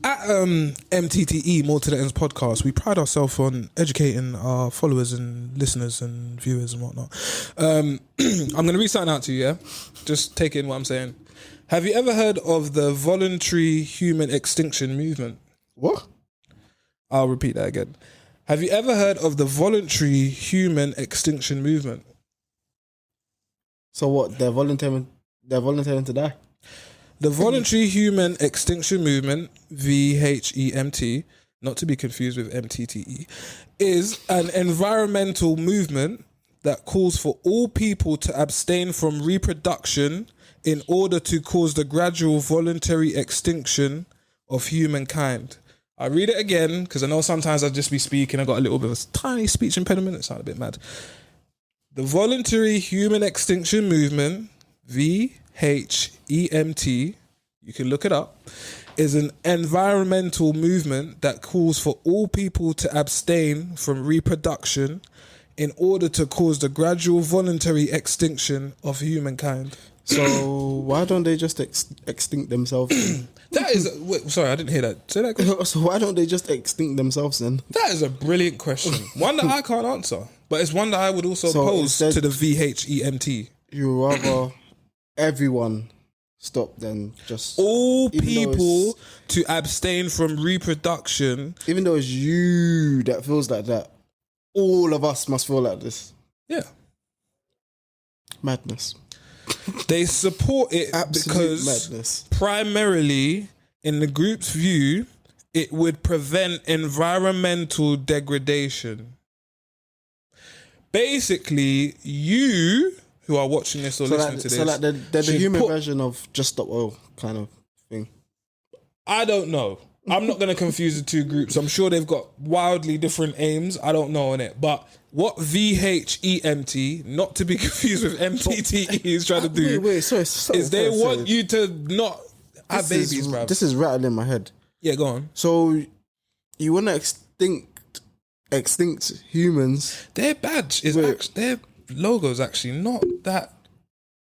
At MTTE, More to the Ends podcast, we pride ourselves on educating our followers and listeners and viewers and whatnot. I'm going to read something out to you, yeah? Just take in what I'm saying. Have you ever heard of the Voluntary Human Extinction Movement? What? I'll repeat that again. Have you ever heard of the Voluntary Human Extinction Movement? So what? They're volunteering to die? The Voluntary Human Extinction Movement, VHEMT, not to be confused with MTTE, is an environmental movement that calls for all people to abstain from reproduction in order to cause the gradual voluntary extinction of humankind. I read it again because I know sometimes I'll just be speaking. I got a little bit of a tiny speech impediment. It sounded a bit mad. The Voluntary Human Extinction Movement, VHEMT, you can look it up, is an environmental movement that calls for all people to abstain from reproduction in order to cause the gradual voluntary extinction of humankind. So why don't they just extinct themselves then? That is... sorry, I didn't hear that. Say that again. So why don't they just extinct themselves then? That is a brilliant question. One that I can't answer. But it's one that I would also pose to the VHEMT. You rather everyone stop than just... All people to abstain from reproduction. Even though it's you that feels like that, all of us must feel like this. Yeah. Madness. They support it because madness. Primarily, in the group's view, it would prevent environmental degradation. Basically, you who are watching this or listening to this... So like they're the human version of Just Stop Oil kind of thing. I don't know. I'm not going to confuse the two groups. I'm sure they've got wildly different aims. I don't know on it. But what VHEMT, not to be confused with MTTE, is trying to do sorry, is they want you to not have babies, bruv. This is rattling in my head. Yeah, go on. So you want to extinct extinct humans. Their badge is their logo is actually not that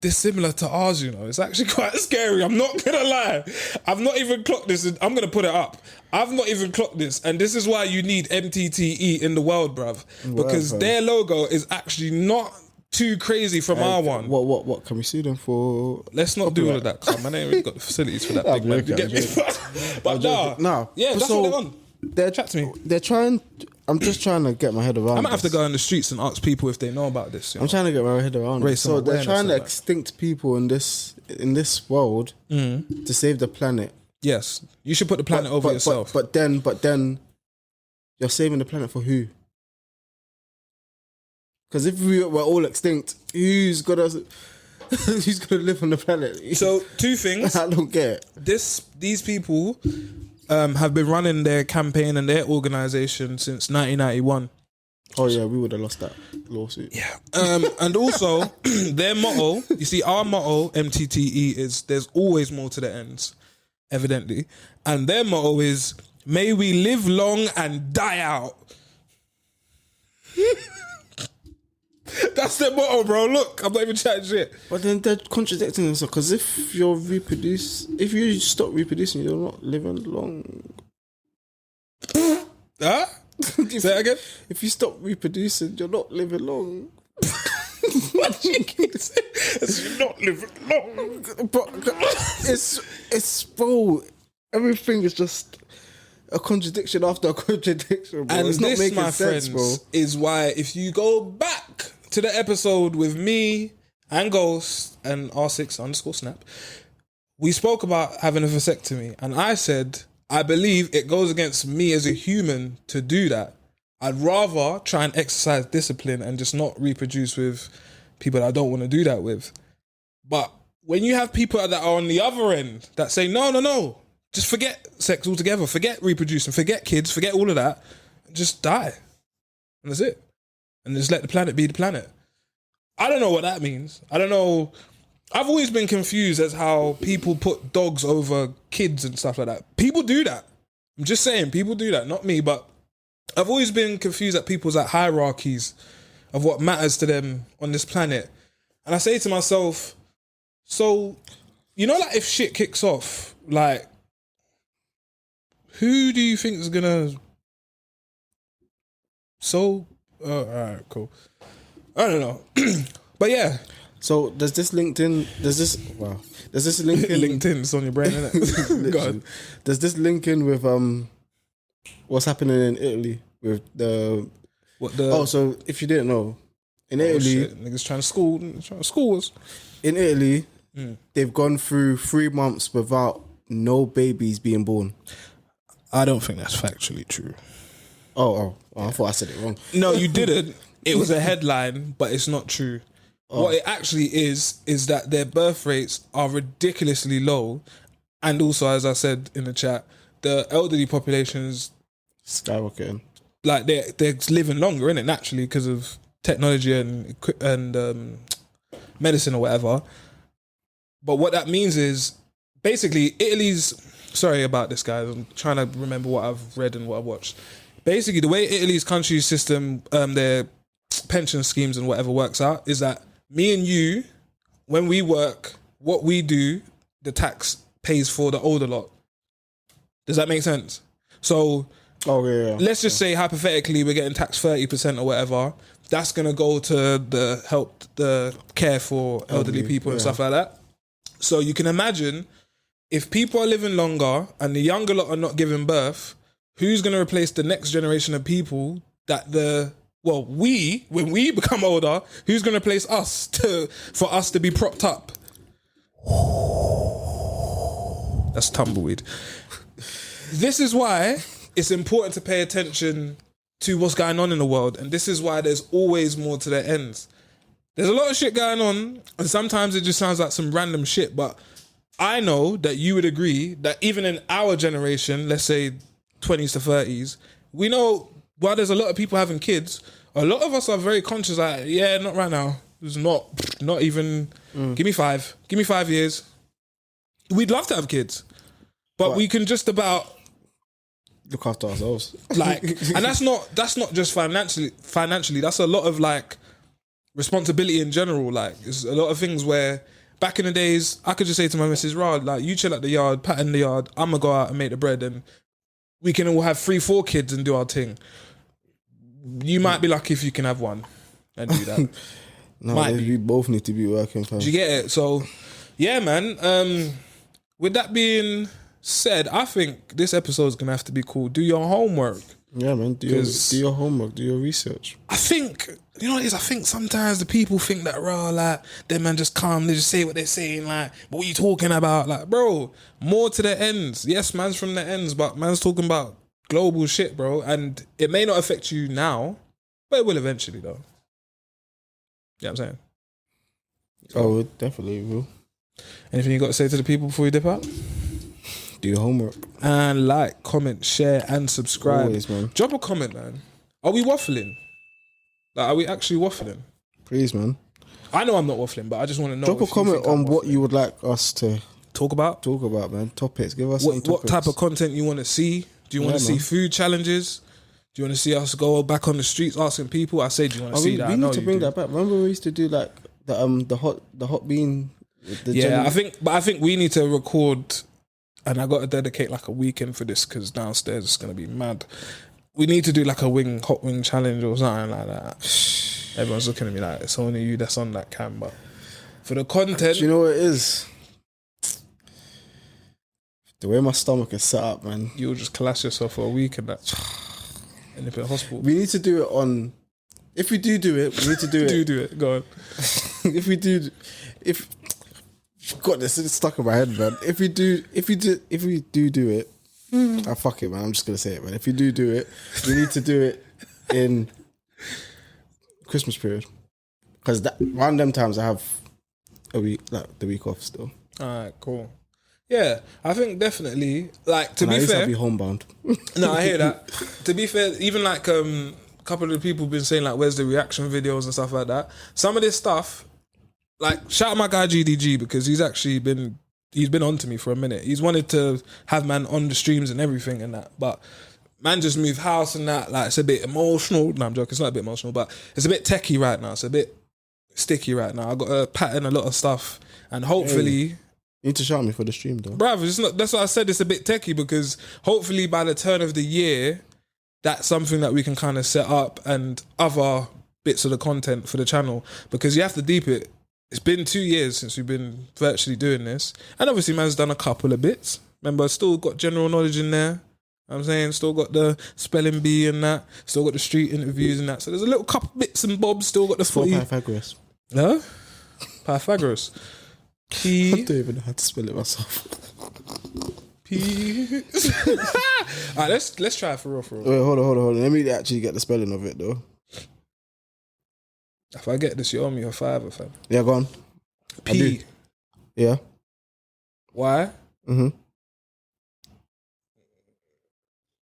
dissimilar to ours, you know. It's actually quite scary. I'm not gonna lie. I've not even clocked this. I'm gonna put it up. I've not even clocked this, and this is why you need MTTE in the world, bruv. Because their logo is actually not too crazy from our one. What can we sue them for? Let's not do all of that, because man ain't really got the facilities for that. Big man. You get me? But nah, yeah, that's what they're on. Chat to me. They're trying. I'm just trying to get my head around. I might have to go on the streets and ask people if they know about this. You know? I'm trying to get my head around it. So they're trying to extinct people in this world to save the planet. Yes, you should put the planet over yourself. But then, you're saving the planet for who? Because if we were all extinct, who's gonna live on the planet? So 2 things. I don't get it. These people have been running their campaign and their organisation since 1991. Oh yeah, we would have lost that lawsuit. Yeah. And also, their motto, you see, our motto, MTTE, is there's always more to the ends, evidently. And their motto is, may we live long and die out. That's their motto, bro. Look, I'm not even chatting shit. But then they're contradicting themselves, because if you stop reproducing, you're not living long. Huh? Say that again? If you stop reproducing, you're not living long. What you keep saying? You're not living long. But it's bro, everything is just a contradiction after a contradiction, bro. And it's this, not making my sense, friends, bro. is why if you go back to the episode with me and Ghost and R6_snap, we spoke about having a vasectomy, and I said I believe it goes against me as a human to do that. I'd rather try and exercise discipline and just not reproduce with people that I don't want to do that with. But when you have people that are on the other end that say, no, just forget sex altogether, forget reproducing, forget kids, forget all of that, just die. And that's it. And just let the planet be the planet. I don't know what that means. I don't know. I've always been confused as how people put dogs over kids and stuff like that. People do that. I'm just saying, people do that. Not me, but I've always been confused at people's like hierarchies of what matters to them on this planet. And I say to myself, so, you know, like if shit kicks off, like, who do you think is gonna... alright, cool. I don't know. But yeah. So does this LinkedIn LinkedIn, it's on your brain, isn't it? Go on. Does this link in with what's happening in Italy with the so if you didn't know, in Italy, niggas trying to school us. In Italy, they've gone through 3 months without no babies being born. I don't think that's factually true. Oh, I thought I said it wrong. No, you didn't. It was a headline, but it's not true. What it actually is that their birth rates are ridiculously low. And also, as I said in the chat, the elderly population's skyrocketing. Like, they're living longer, innit, naturally, because of technology and medicine or whatever. But what that means is, basically, Italy's... Sorry about this, guys. I'm trying to remember what I've read and what I've watched. Basically, the way Italy's country system, their pension schemes and whatever works out, is that me and you, when we work, what we do, the tax pays for the older lot. Does that make sense? So, let's just say hypothetically we're getting taxed 30% or whatever. That's gonna go to the care for elderly people and stuff like that. So you can imagine if people are living longer and the younger lot are not giving birth, who's gonna replace the next generation of people that when we become older, who's going to replace us for us to be propped up? That's tumbleweed. This is why it's important to pay attention to what's going on in the world. And this is why there's always more to the ends. There's a lot of shit going on, and sometimes it just sounds like some random shit. But I know that you would agree that even in our generation, let's say 20s to 30s, we know... While there's a lot of people having kids, a lot of us are very conscious like, yeah, not right now. It's not even, give me 5 years. We'd love to have kids, but we can just about look after ourselves. Like, and that's not just financially. That's a lot of like responsibility in general. Like, it's a lot of things where back in the days, I could just say to my missus, "Rod, like, you chill at the yard, pat in the yard. I'm gonna go out and make the bread, and we can all have 3-4 kids and do our thing." You might be lucky if you can have one and do that. No, we both need to be working. Fam. Do you get it? So, yeah, man. With that being said, I think this episode is gonna have to be called "Do Your Homework." Yeah, man. Do your homework. Do your research. I think, you know what it is? I think sometimes the people think that, bro, like, them man just come, they just say what they're saying, like, but what are you talking about? Like, bro, more to the ends. Yes, man's from the ends, but man's talking about global shit, bro. And it may not affect you now, but it will eventually, though. You know what I'm saying? Oh, it definitely will. Anything you got to say to the people before you dip out? Do your homework. And like, comment, share, and subscribe. Always, man. Drop a comment, man. Are we waffling? Like, are we actually waffling? Please, man. I know I'm not waffling, but I just want to know. Drop a comment on what you would like us to talk about, man. Topics. Give us some topics. What type of content you want to see? Do you want to see food challenges? Do you want to see us go back on the streets asking people? I said, do you want to see that? We need to bring that back. Remember we used to do like the hot bean. I think we need to record. And I got to dedicate like a weekend for this because downstairs it's going to be mad. We need to do like a hot wing challenge or something like that. Everyone's looking at me like, it's only you that's on that cam. But for the content... Do you know what it is? The way my stomach is set up, man. You'll just collapse yourself for a week and that. End up in hospital. We need to do it on... If we do it, we need to do it. do it. Go on. God, this is stuck in my head, man. If we do it, fuck it, man. I'm just gonna say it, man. If we do it, we need to do it in Christmas period, because around them times I have a week, like the week off still. All right, cool. Yeah, I think definitely. Like, to be fair, I'll be homebound. No, I hear that. To be fair, even like a couple of the people been saying like, where's the reaction videos and stuff like that. Some of this stuff. Like, shout out my guy GDG because he's been on to me for a minute. He's wanted to have man on the streams and everything and that, but man just moved house and that. Like, it's a bit emotional. No, I'm joking. It's not a bit emotional, but it's a bit techie right now. It's a bit sticky right now. I got to pattern a lot of stuff, and hopefully, you need to shout me for the stream though, bruv. It's not. That's what I said. It's a bit techie because hopefully by the turn of the year, that's something that we can kind of set up and other bits of the content for the channel, because you have to deep it. It's been 2 years since we've been virtually doing this. And obviously, man's done a couple of bits. Remember, still got general knowledge in there. I'm saying, still got the spelling bee and that. Still got the street interviews and that. So there's a little couple bits and bobs. Still got the footy. Pythagoras. No? Pythagoras. I don't even know how to spell it myself. Alright, let's try it for real. Wait, hold on. Let me actually get the spelling of it though. If I get this, you owe me a $5, fam. Yeah, go on. P. Yeah. Y. Mm-hmm.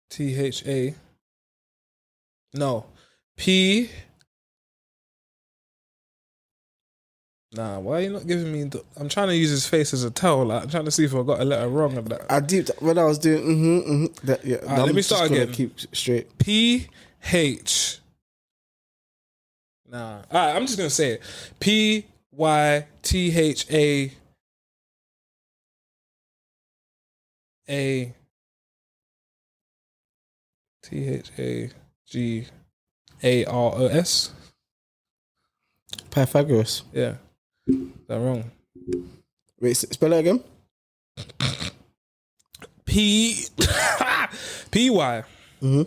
THA. No. P. Nah, why are you not giving me... I'm trying to use his face as a towel. Like, I'm trying to see if I got a letter wrong of that. I deep when I was doing... Right, let me start again. Keep straight. PH. Nah. All right, I'm just going to say it. PYTHA THAGAROS. Pythagoras. Yeah. Is that wrong? Wait, spell it again. PY. Mm-hmm.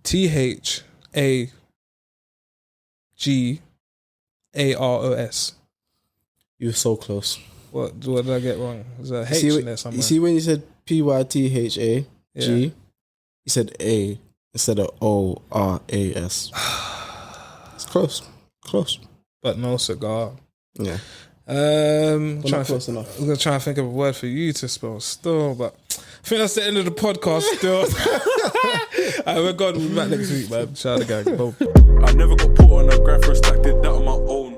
THAGAROS. You're so close. What did I get wrong? There's a H in there somewhere. You see when you said PYTHAG, you said A instead of ORAS. It's close. But no cigar. Yeah. Close enough. I'm going to try and think of a word for you to spell still, but I think that's the end of the podcast still. We're gone. We'll be back next week, man. Shout out to the gang. Boom. I never got put on a graph or stacked it that on my own.